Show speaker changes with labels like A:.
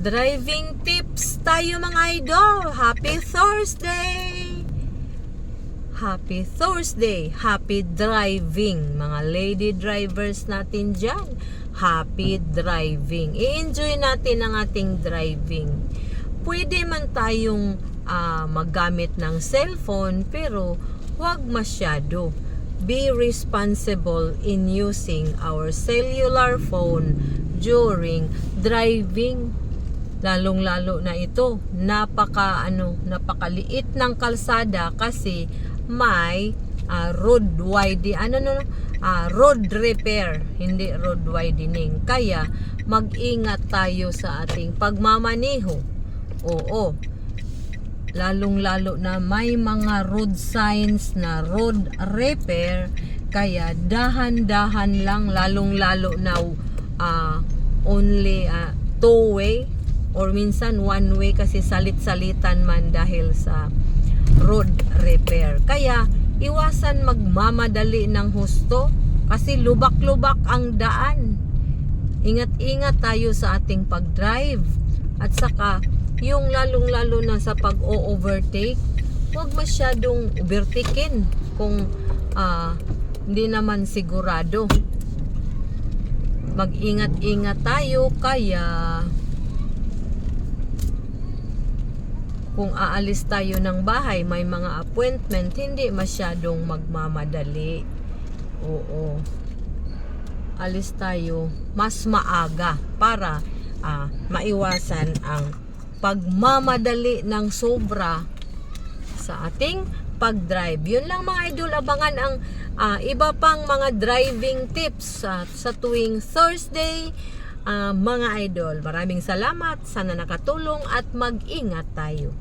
A: Driving tips tayo mga idol. Happy Thursday! Happy Thursday! Happy driving mga lady drivers natin dyan. Happy driving. I-enjoy natin ang ating driving. Pwede man tayong maggamit ng cellphone pero huwag masyado. Be responsible in using our cellular phone during driving. Lalong-lalo na ito, napakaliit ng kalsada kasi may road repair, hindi road widening. Kaya mag-ingat tayo sa ating pagmamaneho. Oo. Lalong-lalo na may mga road signs na road repair, kaya dahan-dahan lang, lalong-lalo na only two-way or minsan one way kasi salit-salitan man dahil sa road repair. Kaya iwasan magmamadali ng husto kasi lubak-lubak ang daan. Ingat-ingat tayo sa ating pag-drive at saka yung lalong-lalo na sa pag-o-overtake, huwag masyadong overtaken kung hindi naman sigurado. Mag-ingat-ingat tayo, kaya kung aalis tayo ng bahay, may mga appointment, hindi masyadong magmamadali. Oo. Alis tayo mas maaga para maiwasan ang pagmamadali ng sobra sa ating pag-drive. Yun lang mga idol, abangan ang iba pang mga driving tips sa tuwing Thursday. Mga idol, maraming salamat, sana nakatulong at mag-ingat tayo.